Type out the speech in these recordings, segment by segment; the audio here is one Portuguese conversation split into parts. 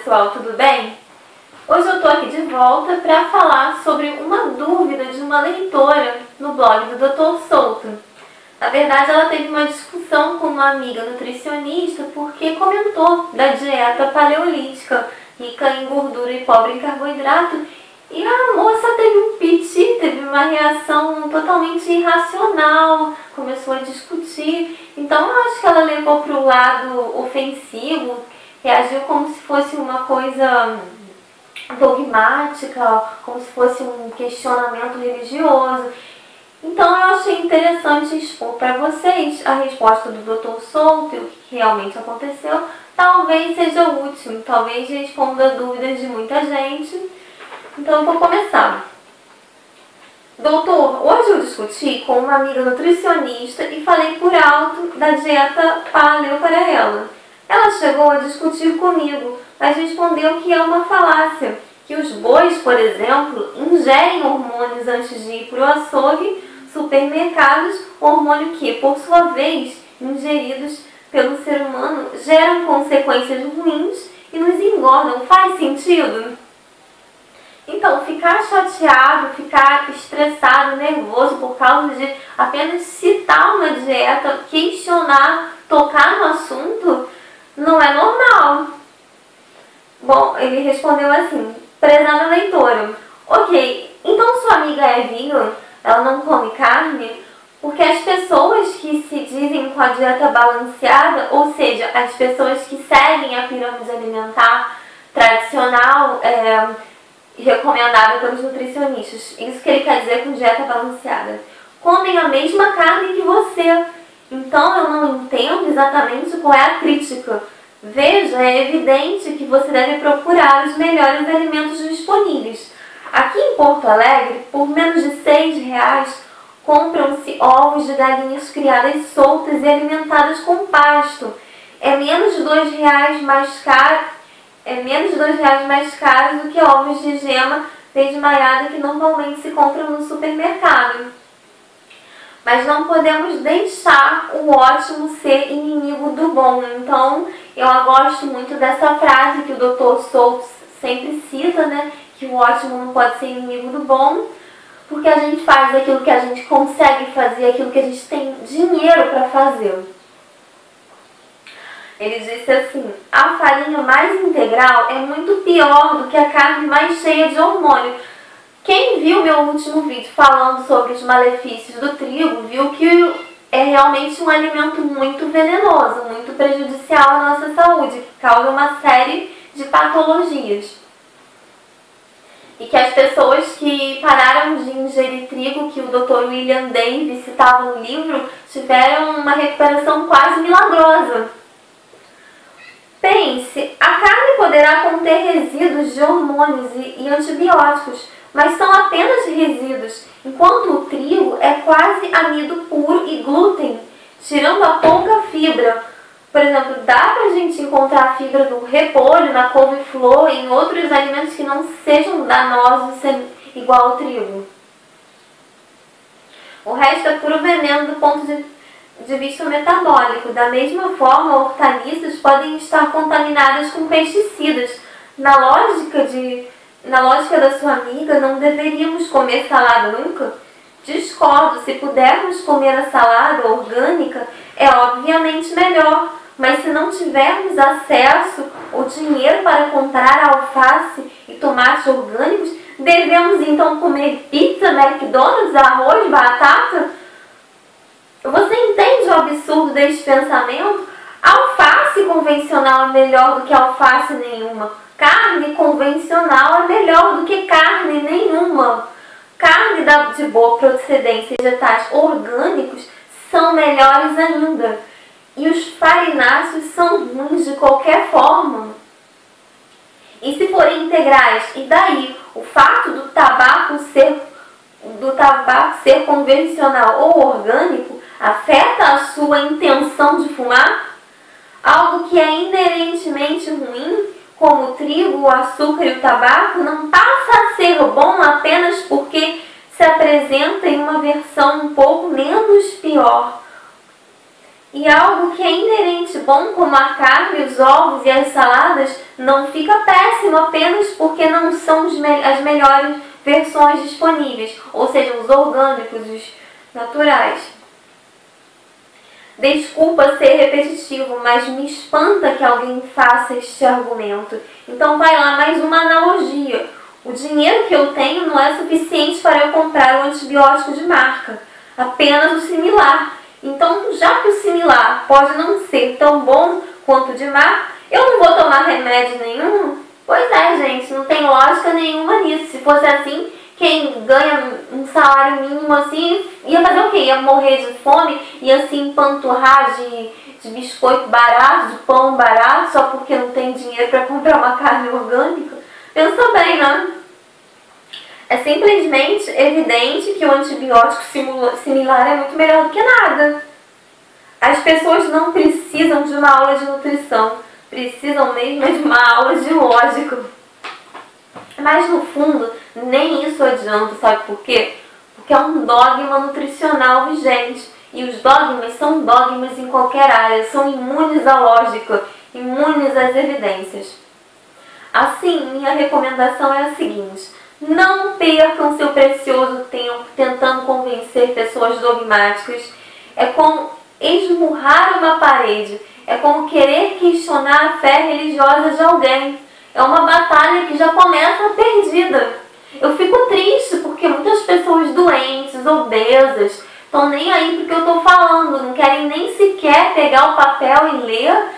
pessoal, tudo bem? Hoje eu tô aqui de volta para falar sobre uma dúvida de uma leitora no blog do Dr. Souto. Na verdade, ela teve uma discussão com uma amiga nutricionista porque comentou da dieta paleolítica, rica em gordura e pobre em carboidrato, e a moça teve um piti, teve uma reação totalmente irracional, começou a discutir. Então eu acho que ela levou para o lado ofensivo, reagiu como se fosse uma coisa dogmática, como se fosse um questionamento religioso. Então eu achei interessante expor para vocês a resposta do Dr. Souto, o que realmente aconteceu. Talvez seja útil, talvez responda dúvidas de muita gente. Então eu vou começar. Doutor, hoje eu discuti com uma amiga nutricionista e falei por alto da dieta paleo para ela. Ela chegou a discutir comigo, mas respondeu que é uma falácia, que os bois, por exemplo, ingerem hormônios antes de ir para o açougue, supermercados, hormônio que, por sua vez, ingeridos pelo ser humano, geram consequências ruins e nos engordam. Faz sentido? Então, ficar chateado, ficar estressado, nervoso por causa de apenas citar uma dieta, questionar, tocar no assunto, não é normal. Bom, ele respondeu assim: prezada leitora, ok, então sua amiga é vegan, ela não come carne? Porque as pessoas que se dizem com a dieta balanceada, ou seja, as pessoas que seguem a pirâmide alimentar tradicional, recomendada pelos nutricionistas, isso que ele quer dizer com dieta balanceada, comem a mesma carne que você. Então eu não entendo exatamente qual é a crítica. Veja, é evidente que você deve procurar os melhores alimentos disponíveis. Aqui em Porto Alegre, por menos de R$6, compram-se ovos de galinhas criadas soltas e alimentadas com pasto. É menos de R$2 mais caro. É menos de R$2 mais caro do que ovos de gema desmaiada que normalmente se compram no supermercado. Mas não podemos deixar o ótimo ser inimigo do bom. Então, eu gosto muito dessa frase que o Dr. Souto sempre cita, né? Que o ótimo não pode ser inimigo do bom, porque a gente faz aquilo que a gente consegue fazer, aquilo que a gente tem dinheiro para fazer. Ele disse assim: a farinha mais integral é muito pior do que a carne mais cheia de hormônio. Quem viu meu último vídeo falando sobre os malefícios do trigo, viu que é realmente um alimento muito venenoso, muito prejudicial à nossa saúde, que causa uma série de patologias. E que as pessoas que pararam de ingerir trigo, que o Dr. William Davis citava no livro, tiveram uma recuperação quase milagrosa. Pense, a carne poderá conter resíduos de hormônios e antibióticos, mas são apenas resíduos, enquanto o trigo é quase amido puro e glúten, tirando a pouca fibra. Por exemplo, dá pra gente encontrar a fibra do repolho, na couve-flor e em outros alimentos que não sejam danosos igual ao trigo. O resto é puro veneno do ponto de vista metabólico. Da mesma forma, hortaliças podem estar contaminadas com pesticidas. Na lógica da sua amiga, não deveríamos comer salada nunca? Discordo, se pudermos comer a salada orgânica, é obviamente melhor, mas se não tivermos acesso ou dinheiro para comprar alface e tomates orgânicos, devemos então comer pizza, McDonald's, arroz, batata? Você entende o absurdo deste pensamento? Alface convencional é melhor do que alface nenhuma. Carne convencional é melhor do que carne nenhuma. Carne de boa procedência e vegetais orgânicos são melhores ainda. E os farináceos são ruins de qualquer forma. E se forem integrais, e daí o fato do tabaco ser convencional ou orgânico afeta a sua intenção de fumar? Algo que é inerentemente ruim, como o trigo, o açúcar e o tabaco, não passa a ser bom apenas porque se apresenta em uma versão um pouco menos pior. E algo que é inerente bom, como a carne, os ovos e as saladas, não fica péssimo apenas porque não são as melhores versões disponíveis, ou seja, os orgânicos, os naturais. Desculpa ser repetitivo, mas me espanta que alguém faça este argumento. Então vai lá, mais uma analogia. O dinheiro que eu tenho não é suficiente para eu comprar um antibiótico de marca, apenas o similar. Então, já que o similar pode não ser tão bom quanto o de marca, eu não vou tomar remédio nenhum? Pois é, gente, não tem lógica nenhuma nisso. Se fosse assim, quem ganha um salário mínimo assim, ia fazer o quê? Ia morrer de fome, ia se empanturrar de biscoito barato, de pão barato, só porque não tem dinheiro para comprar uma carne orgânica? Pensa bem, né? É simplesmente evidente que o antibiótico similar é muito melhor do que nada. As pessoas não precisam de uma aula de nutrição, precisam mesmo de uma aula de lógica. Mas no fundo, nem isso adianta, sabe por quê? Porque é um dogma nutricional vigente. E os dogmas são dogmas em qualquer área, são imunes à lógica, imunes às evidências. Assim, minha recomendação é a seguinte: não percam seu precioso tempo tentando convencer pessoas dogmáticas. É como esmurrar uma parede, é como querer questionar a fé religiosa de alguém. É uma batalha que já começa perdida. Eu fico triste porque muitas pessoas doentes, obesas, estão nem aí porque eu estou falando, não querem nem sequer pegar o papel e ler,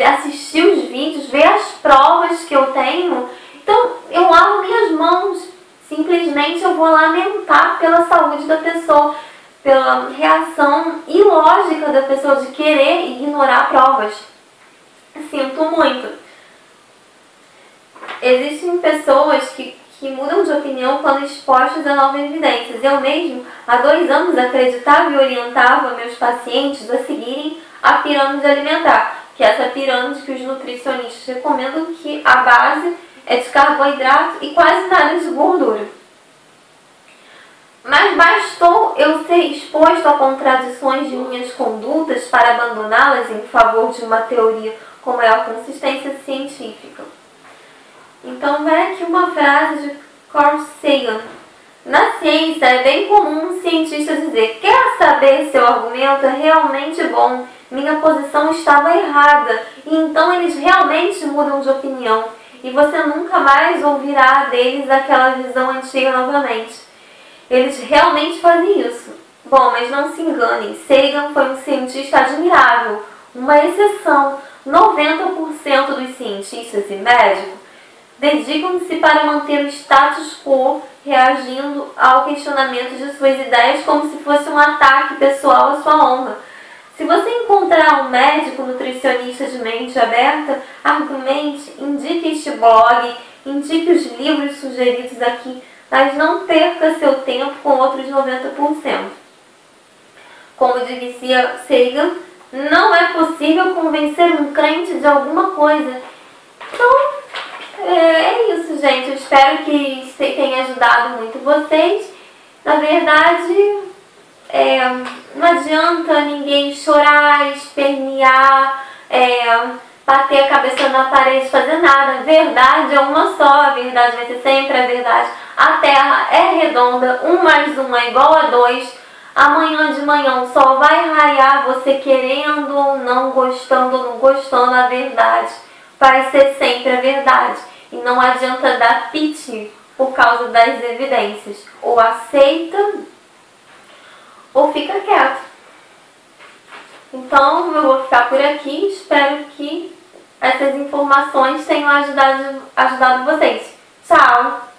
assistir os vídeos, ver as provas que eu tenho. Então eu lavo minhas mãos, simplesmente eu vou lamentar pela saúde da pessoa, pela reação ilógica da pessoa de querer ignorar provas. Sinto muito. Existem pessoas que mudam de opinião quando expostas a novas evidências. Eu mesmo, há 2 anos, acreditava e orientava meus pacientes a seguirem a pirâmide alimentar, que é essa pirâmide que os nutricionistas recomendam, que a base é de carboidrato e quase nada de gordura. Mas bastou eu ser exposto a contradições de minhas condutas para abandoná-las em favor de uma teoria com maior consistência científica. Então vem aqui uma frase de Carl Sagan. Na ciência é bem comum um cientista dizer: quer saber se o argumento é realmente bom? Minha posição estava errada. E então eles realmente mudam de opinião. E você nunca mais ouvirá deles aquela visão antiga novamente. Eles realmente fazem isso. Bom, mas não se enganem, Sagan foi um cientista admirável, uma exceção. 90% dos cientistas e médicos dedicam-se para manter o status quo, reagindo ao questionamento de suas ideias como se fosse um ataque pessoal à sua honra. Se você encontrar um médico nutricionista de mente aberta, argumente, indique este blog, indique os livros sugeridos aqui, mas não perca seu tempo com outros 90%. Como dizia Sagan, não é possível convencer um crente de alguma coisa. Então, é isso, gente. Eu espero que tenha ajudado muito vocês. Na verdade, não adianta ninguém chorar, espernear, bater a cabeça na parede, fazer nada. A verdade é uma só, a verdade vai ser sempre a verdade. A Terra é redonda, 1 mais 1 é igual a 2. Amanhã de manhã o sol vai raiar, você querendo ou não, gostando ou não gostando, a verdade vai ser sempre a verdade. E não adianta dar piti por causa das evidências. Ou aceita ou fica quieto. Então eu vou ficar por aqui. Espero que essas informações tenham ajudado vocês. Tchau!